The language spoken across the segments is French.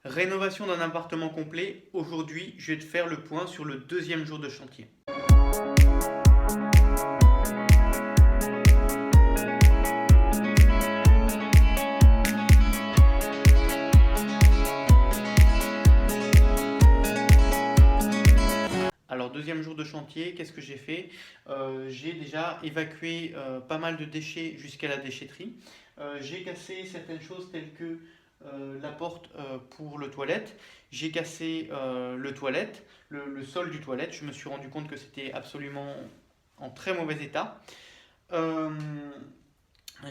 Rénovation d'un appartement complet. Aujourd'hui, je vais te faire le point sur le deuxième jour de chantier. Alors, deuxième jour de chantier, qu'est-ce que j'ai fait? J'ai déjà évacué pas mal de déchets jusqu'à la déchetterie. J'ai cassé certaines choses telles que la porte pour le toilette. J'ai cassé le sol du toilette. Je me suis rendu compte que c'était absolument en très mauvais état. Euh,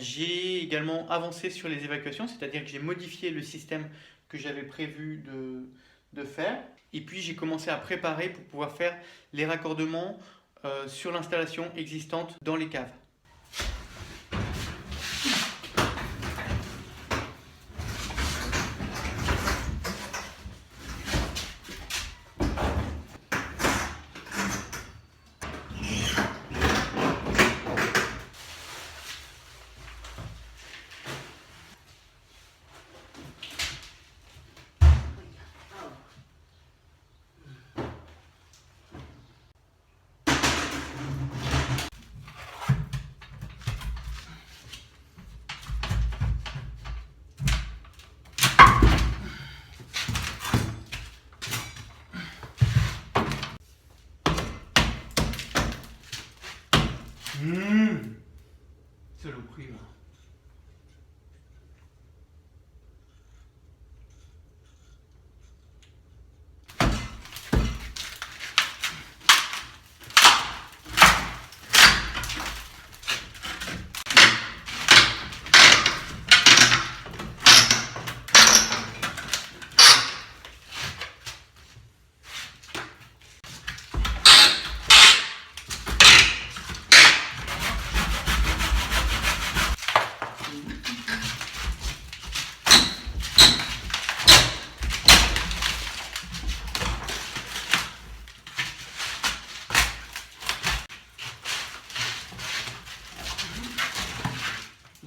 j'ai également avancé sur les évacuations, c'est-à-dire que j'ai modifié le système que j'avais prévu de faire. Et puis j'ai commencé à préparer pour pouvoir faire les raccordements sur l'installation existante dans les caves. Saloperie là.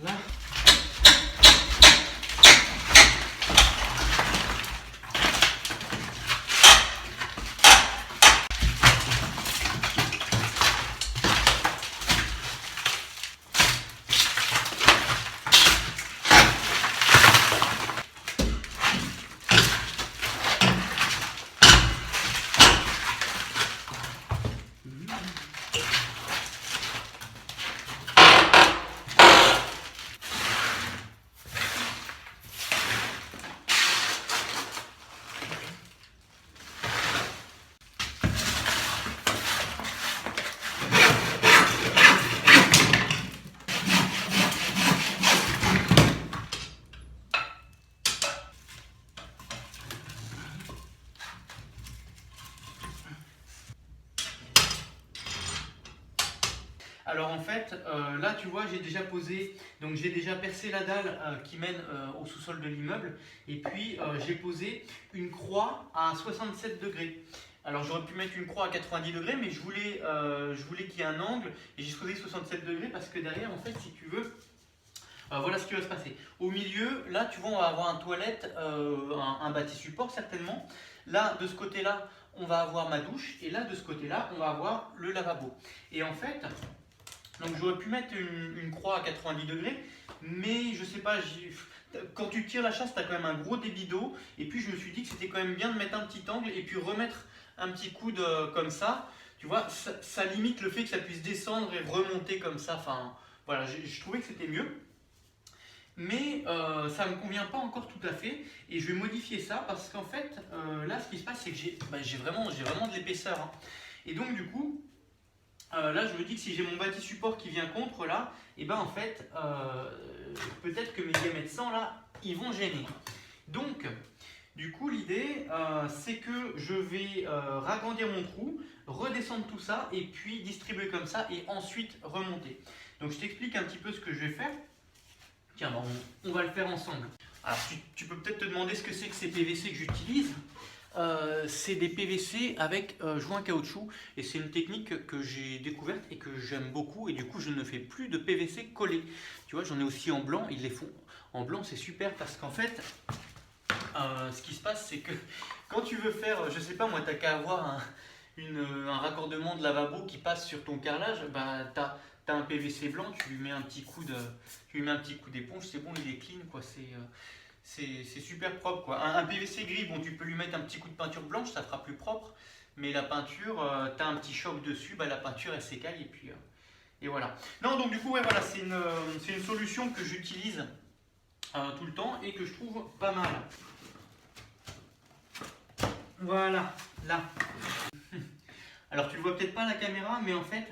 Là. Alors en fait, là tu vois, j'ai déjà posé, donc j'ai déjà percé la dalle qui mène au sous-sol de l'immeuble, et puis j'ai posé une croix à 67 degrés. Alors j'aurais pu mettre une croix à 90 degrés, mais je voulais qu'il y ait un angle, et j'ai choisi 67 degrés parce que derrière, en fait, si tu veux, voilà ce qui va se passer. Au milieu, là tu vois, on va avoir un toilette, un bâti support certainement. Là, de ce côté-là, on va avoir ma douche, et là, de ce côté-là, on va avoir le lavabo. Et en fait, donc j'aurais pu mettre une croix à 90 degrés, mais je sais pas, quand tu tires la chasse, tu as quand même un gros débit d'eau, et puis je me suis dit que c'était quand même bien de mettre un petit angle, et puis remettre un petit coude comme ça, tu vois, ça limite le fait que ça puisse descendre et remonter comme ça, enfin, voilà, je trouvais que c'était mieux. Mais ça ne me convient pas encore tout à fait, et je vais modifier ça, parce qu'en fait, là, ce qui se passe, c'est que j'ai vraiment de l'épaisseur, hein. Et donc du coup, là, je me dis que si j'ai mon bâti support qui vient contre là, et ben en fait, peut-être que mes diamètres 100 là, ils vont gêner. Donc, du coup, l'idée, c'est que je vais ragrandir mon trou, redescendre tout ça, et puis distribuer comme ça, et ensuite remonter. Donc, je t'explique un petit peu ce que je vais faire. Tiens, bon, on va le faire ensemble. Alors, tu peux peut-être te demander ce que c'est que ces PVC que j'utilise. C'est des PVC avec joint caoutchouc, et c'est une technique que j'ai découverte et que j'aime beaucoup, et du coup je ne fais plus de PVC collé. Tu vois, j'en ai aussi en blanc, ils les font en blanc, c'est super parce qu'en fait ce qui se passe, c'est que quand tu veux faire, je sais pas moi, t'as qu'à avoir un raccordement de lavabo qui passe sur ton carrelage, bah, t'as un PVC blanc, tu lui mets un petit coup d'éponge, c'est bon, il est clean, quoi. C'est super propre, quoi. Un PVC gris, bon, tu peux lui mettre un petit coup de peinture blanche, ça fera plus propre. Mais la peinture, tu as un petit choc dessus, bah, la peinture elle s'écaille et voilà. Non, donc du coup, ouais, voilà, c'est une solution que j'utilise tout le temps et que je trouve pas mal. Voilà, là. Alors tu le vois peut-être pas à la caméra, mais en fait,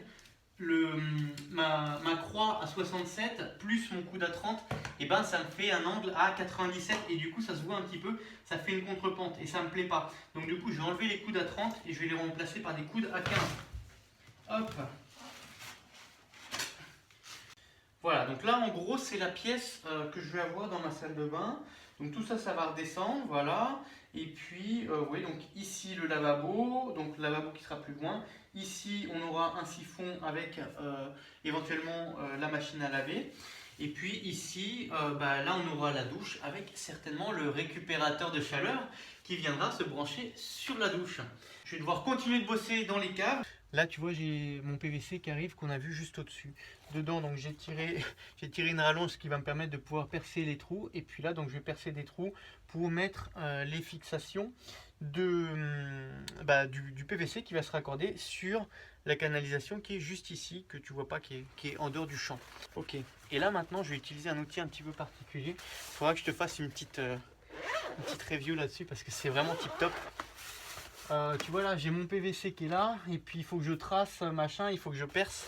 ma croix à 67 plus mon coude à 30, et ben ça me fait un angle à 97 et du coup ça se voit un petit peu, ça fait une contrepente et ça me plaît pas. Donc du coup je vais enlever les coudes à 30 et je vais les remplacer par des coudes à 15. Hop. Voilà, donc là en gros c'est la pièce que je vais avoir dans ma salle de bain. Donc tout ça, ça va redescendre, voilà. Et puis, oui, donc ici le lavabo, donc le lavabo qui sera plus loin. Ici, on aura un siphon avec éventuellement la machine à laver. Et puis ici, bah, là, on aura la douche avec certainement le récupérateur de chaleur qui viendra se brancher sur la douche. Je vais devoir continuer de bosser dans les caves. Là, tu vois, j'ai mon PVC qui arrive, qu'on a vu juste au-dessus. Dedans, donc j'ai tiré une rallonge qui va me permettre de pouvoir percer les trous. Et puis là, donc je vais percer des trous pour mettre les fixations du PVC qui va se raccorder sur la canalisation qui est juste ici, que tu vois pas, qui est en dehors du champ. Ok. Et là, maintenant, je vais utiliser un outil un petit peu particulier. Il faudra que je te fasse une petite review là-dessus parce que c'est vraiment tip top. Tu vois là, j'ai mon PVC qui est là, et puis il faut que je trace machin, il faut que je perce.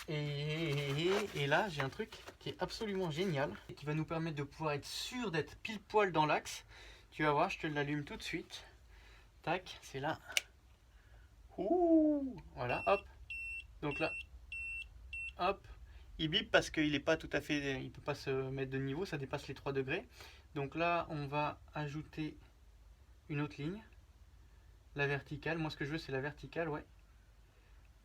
Et là, j'ai un truc qui est absolument génial, et qui va nous permettre de pouvoir être sûr d'être pile poil dans l'axe. Tu vas voir, je te l'allume tout de suite. Tac, c'est là. Ouh, voilà, hop. Donc là, hop. Il bip parce qu'il est pas tout à fait, il peut pas se mettre de niveau, ça dépasse les 3 degrés. Donc là, on va ajouter une autre ligne. La verticale, moi ce que je veux c'est la verticale, ouais.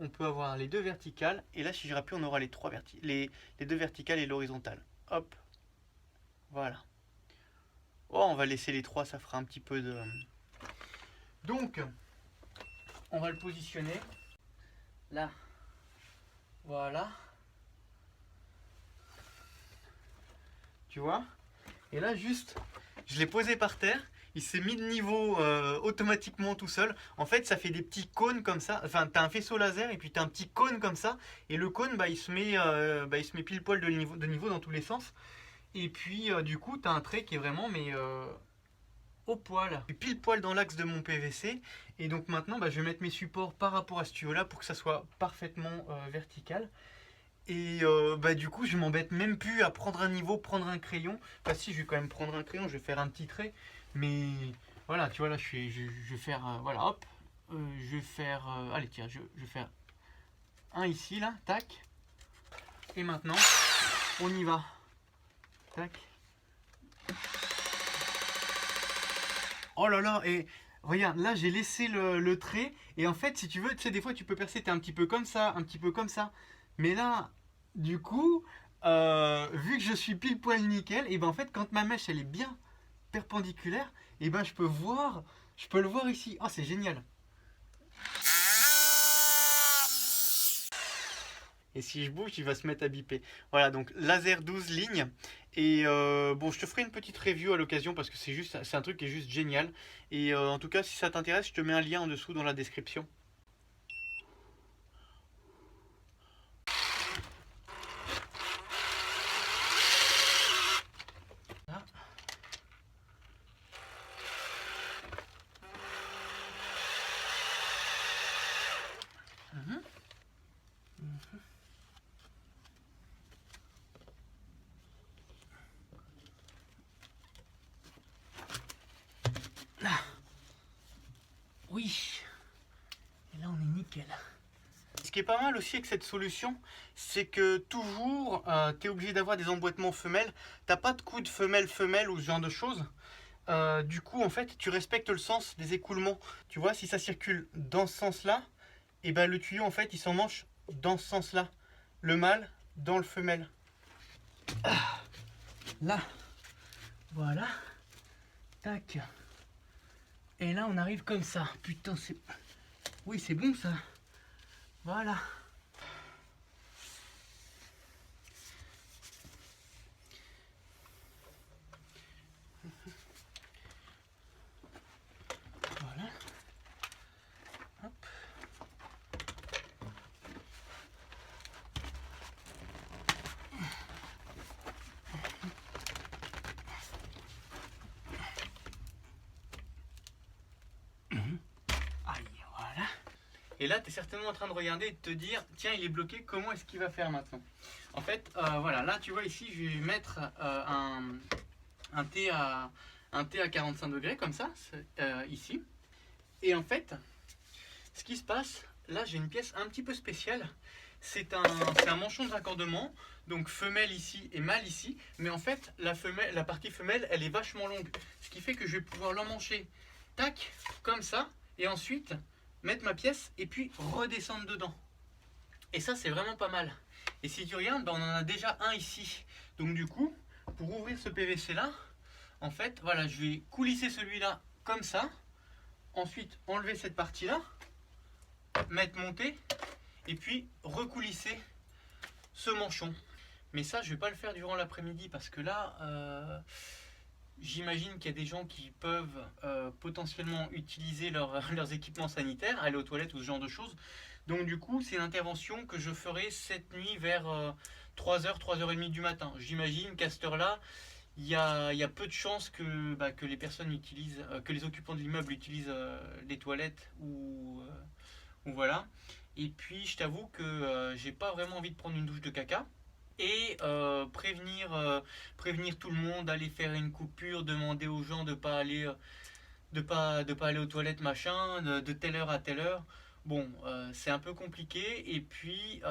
On peut avoir les deux verticales, et là si je rappuie on aura les deux verticales et l'horizontale. Hop, voilà. Oh, on va laisser les trois, ça fera un petit peu de... Donc, on va le positionner. Là, voilà. Tu vois? Et là juste, je l'ai posé par terre. Il s'est mis de niveau automatiquement tout seul. En fait, ça fait des petits cônes comme ça. Enfin, tu as un faisceau laser et puis tu as un petit cône comme ça. Et le cône, bah, il se met pile poil de niveau dans tous les sens. Et puis, du coup, tu as un trait qui est vraiment au poil. Pile poil dans l'axe de mon PVC. Et donc maintenant, bah, je vais mettre mes supports par rapport à ce tuyau-là pour que ça soit parfaitement vertical. Et bah, du coup, je m'embête même plus à prendre un niveau, prendre un crayon. Enfin, si, je vais quand même prendre un crayon, je vais faire un petit trait. Mais voilà, tu vois, là, je vais faire, voilà, hop, je vais faire, allez, tiens, je vais faire un ici, là, tac. Et maintenant, on y va. Tac. Oh là là, et regarde, là, j'ai laissé le trait. Et en fait, si tu veux, tu sais, des fois, tu peux percer, t'es un petit peu comme ça, un petit peu comme ça. Mais là, du coup, vu que je suis pile poil nickel, et ben en fait, quand ma mèche, elle est bien perpendiculaire, et ben je peux le voir ici. Ah, c'est génial. Et si je bouge, il va se mettre à biper. Voilà, donc laser 12 lignes. Et bon, je te ferai une petite review à l'occasion parce que c'est un truc qui est juste génial. Et en tout cas, si ça t'intéresse, je te mets un lien en dessous dans la description. Là. Là. Oui. Et là, on est nickel. Ce qui est pas mal aussi avec cette solution, c'est que toujours, tu es obligé d'avoir des emboîtements femelles. T'as pas de coude femelle-femelle ou ce genre de choses. Du coup, en fait, tu respectes le sens des écoulements. Tu vois, si ça circule dans ce sens-là, et ben le tuyau, en fait, il s'emmanche dans ce sens-là. Le mâle dans le femelle. Là, voilà. Tac. Et là on arrive comme ça. Putain c'est... Oui c'est bon ça. Voilà. Voilà. Hop. Aïe, voilà. Et là, tu es certainement en train de regarder et de te dire, tiens, il est bloqué, comment est-ce qu'il va faire maintenant? En fait, voilà, là, tu vois, ici, je vais mettre un thé à 45 degrés, comme ça, ici. Et en fait, ce qui se passe, là, j'ai une pièce un petit peu spéciale. C'est un manchon de raccordement, donc femelle ici et mâle ici. Mais en fait, la partie femelle, elle est vachement longue. Ce qui fait que je vais pouvoir l'emmancher, tac, comme ça. Et ensuite, mettre ma pièce et puis redescendre dedans. Et ça, c'est vraiment pas mal. Et si tu regardes, ben, on en a déjà un ici. Donc du coup, pour ouvrir ce PVC là, en fait, voilà, je vais coulisser celui-là comme ça. Ensuite, enlever cette partie-là, mettre monter, et puis recoulisser ce manchon. Mais ça, je vais pas le faire durant l'après-midi parce que là, j'imagine qu'il y a des gens qui peuvent potentiellement utiliser leurs équipements sanitaires, aller aux toilettes ou ce genre de choses. Donc du coup, c'est une intervention que je ferai cette nuit vers 3h, 3h30 du matin. J'imagine qu'à cette heure-là, il y a peu de chances que les personnes utilisent, que les occupants de l'immeuble utilisent les toilettes ou voilà. Et puis, je t'avoue que j'ai pas vraiment envie de prendre une douche de caca. Et prévenir tout le monde, aller faire une coupure, demander aux gens de pas aller, de pas aller aux toilettes, machin, de telle heure à telle heure. Bon, c'est un peu compliqué. Et puis,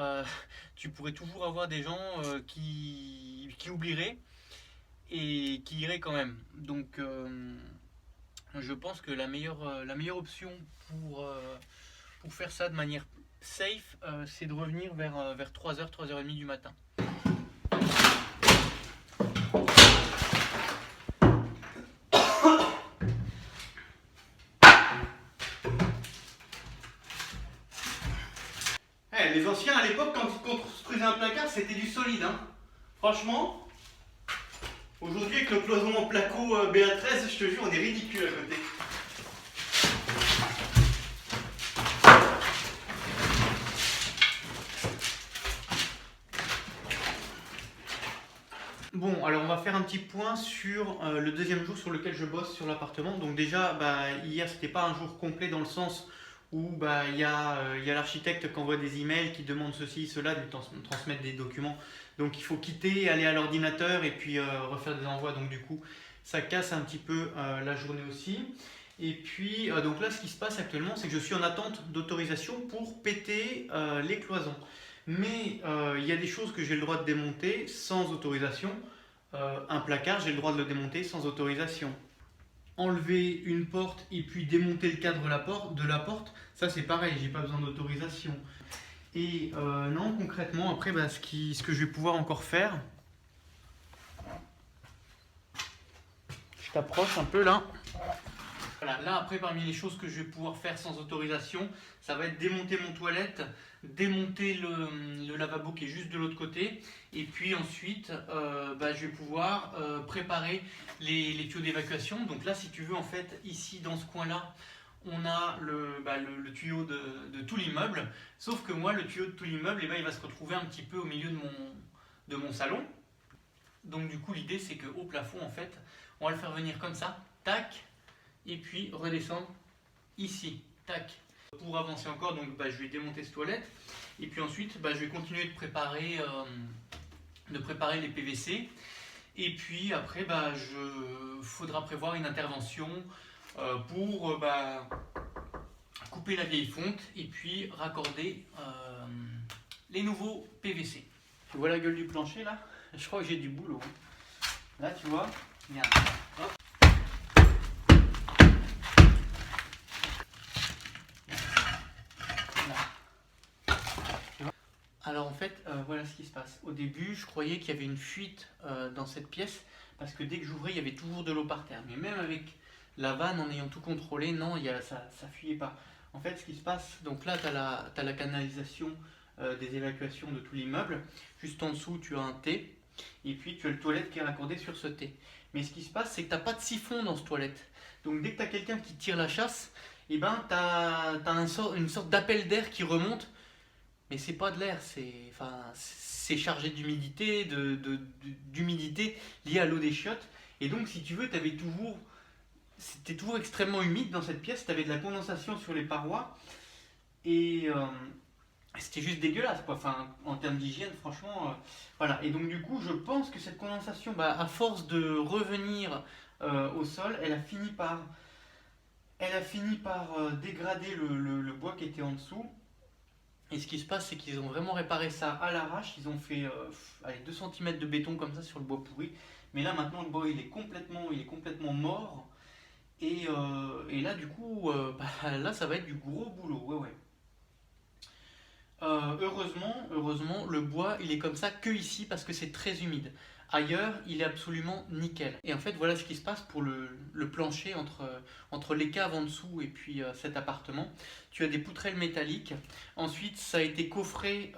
tu pourrais toujours avoir des gens qui oublieraient et qui iraient quand même. Donc, je pense que la meilleure option pour faire ça de manière safe, c'est de revenir vers 3h, 3h30 du matin. Les anciens à l'époque, quand ils construisaient un placard, c'était du solide. Hein. Franchement, aujourd'hui avec le cloisonnement placo BA13, je te jure, on est ridicule à côté. Bon, alors on va faire un petit point sur le deuxième jour sur lequel je bosse sur l'appartement. Donc déjà, hier c'était pas un jour complet dans le sens où il y a l'architecte qui envoie des emails, qui demande ceci, cela, de lui transmettre des documents. Donc il faut quitter, aller à l'ordinateur et puis refaire des envois. Donc du coup, ça casse un petit peu la journée aussi. Et puis, donc là, ce qui se passe actuellement, c'est que je suis en attente d'autorisation pour péter les cloisons. Mais il y a des choses que j'ai le droit de démonter sans autorisation. Un placard, j'ai le droit de le démonter sans autorisation. Enlever une porte et puis démonter le cadre de la porte, ça c'est pareil, j'ai pas besoin d'autorisation. Et non, concrètement, après, ce que je vais pouvoir encore faire, je t'approche un peu là. Voilà, là après, parmi les choses que je vais pouvoir faire sans autorisation, ça va être démonter mon toilette, démonter le lavabo qui est juste de l'autre côté, et puis ensuite je vais pouvoir préparer les tuyaux d'évacuation. Donc là, si tu veux, en fait, ici dans ce coin là, on a le tuyau de tout l'immeuble, sauf que moi, le tuyau de tout l'immeuble, il va se retrouver un petit peu au milieu de mon salon. Donc du coup, l'idée c'est qu'au plafond, en fait, on va le faire venir comme ça, tac, et puis redescendre ici, tac. Pour avancer encore, donc je vais démonter cette toilette et puis ensuite je vais continuer de préparer les PVC et puis après faudra prévoir une intervention pour couper la vieille fonte et puis raccorder les nouveaux PVC. Tu vois la gueule du plancher là? Je crois que j'ai du boulot. Là tu vois, regarde. Hop. Alors en fait, voilà ce qui se passe. Au début, je croyais qu'il y avait une fuite dans cette pièce parce que dès que j'ouvrais, il y avait toujours de l'eau par terre. Mais même avec la vanne, en ayant tout contrôlé, non, ça fuyait pas. En fait, ce qui se passe, donc là, tu as la canalisation des évacuations de tout l'immeuble. Juste en dessous, tu as un T. Et puis, tu as le toilette qui est raccordé sur ce T. Mais ce qui se passe, c'est que tu n'as pas de siphon dans ce toilette. Donc, dès que tu as quelqu'un qui tire la chasse, eh ben, tu as une sorte d'appel d'air qui remonte. Mais c'est pas de l'air, c'est chargé d'humidité, d'humidité liée à l'eau des chiottes. Et donc, si tu veux, c'était toujours extrêmement humide dans cette pièce. Tu avais de la condensation sur les parois. Et c'était juste dégueulasse, quoi. Enfin, en termes d'hygiène, franchement, voilà. Et donc, du coup, je pense que cette condensation, à force de revenir au sol, elle a fini par dégrader le bois qui était en dessous. Et ce qui se passe, c'est qu'ils ont vraiment réparé ça à l'arrache. Ils ont fait 2 cm de béton comme ça sur le bois pourri. Mais là, maintenant, le bois, il est complètement mort. Et là, du coup, là, ça va être du gros boulot. Ouais, ouais. Heureusement, le bois, il est comme ça que ici parce que c'est très humide. Ailleurs, il est absolument nickel. Et en fait, voilà ce qui se passe pour le plancher entre les caves en dessous et puis cet appartement. Tu as des poutrelles métalliques. Ensuite, ça a été coffré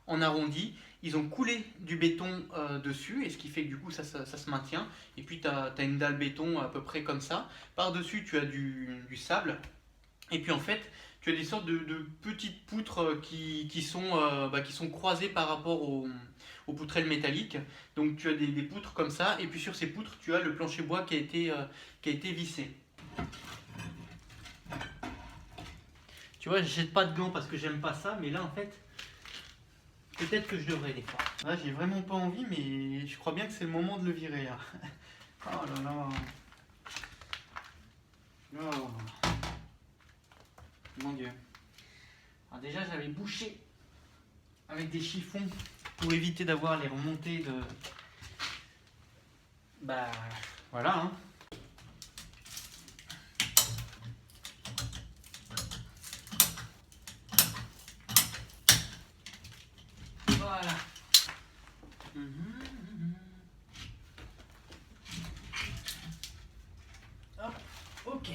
en arrondi. Ils ont coulé du béton dessus, et ce qui fait que du coup ça se maintient. Et puis tu as une dalle béton à peu près comme ça. Par-dessus, tu as du sable. Et puis en fait, tu as des sortes de petites poutres qui sont croisées par rapport aux poutrelles métalliques. Donc tu as des poutres comme ça, et puis sur ces poutres, tu as le plancher bois qui a été vissé. Tu vois, je jette pas de gants parce que j'aime pas ça, mais là en fait, peut-être que je devrais des fois. Là, j'ai vraiment pas envie, mais je crois bien que c'est le moment de le virer là. Oh là là. Oh. Mon Dieu. Alors déjà, j'avais bouché avec des chiffons pour éviter d'avoir les remontées de... Voilà, hein. Voilà. Hop, ok.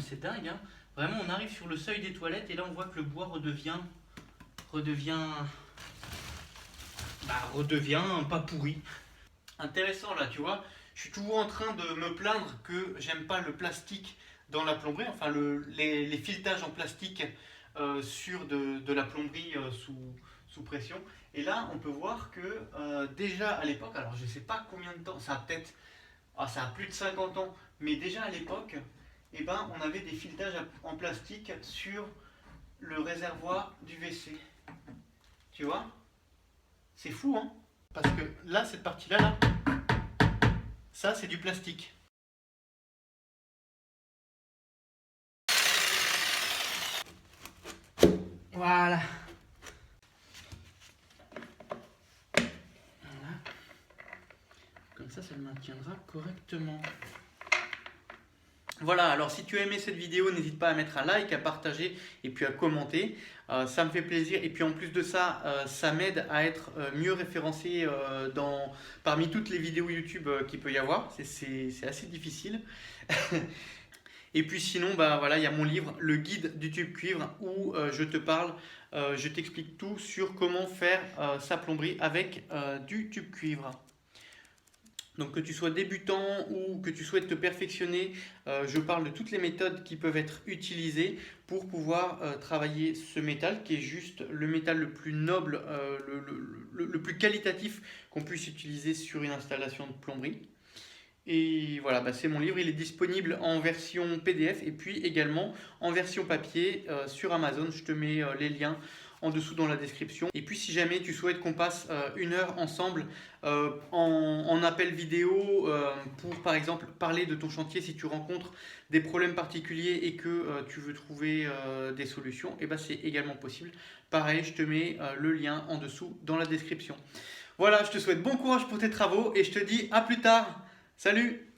C'est dingue, hein. Vraiment, on arrive sur le seuil des toilettes et là on voit que le bois redevient pas pourri. Intéressant là, tu vois. Je suis toujours en train de me plaindre que j'aime pas le plastique dans la plomberie, enfin les filetages en plastique sur de la plomberie sous pression. Et là, on peut voir que déjà à l'époque, alors je sais pas combien de temps, ça a plus de 50 ans, mais déjà à l'époque, eh ben, on avait des filetages en plastique sur le réservoir du WC. Tu vois? C'est fou, hein? Parce que là, cette partie-là, là, ça, c'est du plastique. Voilà. Voilà. Comme ça le maintiendra correctement. Voilà, alors si tu as aimé cette vidéo, n'hésite pas à mettre un like, à partager et puis à commenter. Ça me fait plaisir. Et puis en plus de ça, ça m'aide à être mieux référencé parmi toutes les vidéos YouTube qu'il peut y avoir. C'est assez difficile. Et puis sinon, voilà, il y a mon livre, le guide du tube cuivre, où je te parle, je t'explique tout sur comment faire sa plomberie avec du tube cuivre. Donc que tu sois débutant ou que tu souhaites te perfectionner, je parle de toutes les méthodes qui peuvent être utilisées pour pouvoir travailler ce métal qui est juste le métal le plus noble, le plus qualitatif qu'on puisse utiliser sur une installation de plomberie. Et voilà, c'est mon livre, il est disponible en version PDF et puis également en version papier sur Amazon. Je te mets les liens en dessous dans la description. Et puis si jamais tu souhaites qu'on passe 1 heure ensemble en appel vidéo pour par exemple parler de ton chantier, si tu rencontres des problèmes particuliers et que tu veux trouver des solutions, et ben c'est également possible. Pareil, je te mets le lien en dessous dans la description. Voilà, je te souhaite bon courage pour tes travaux et je te dis à plus tard. Salut!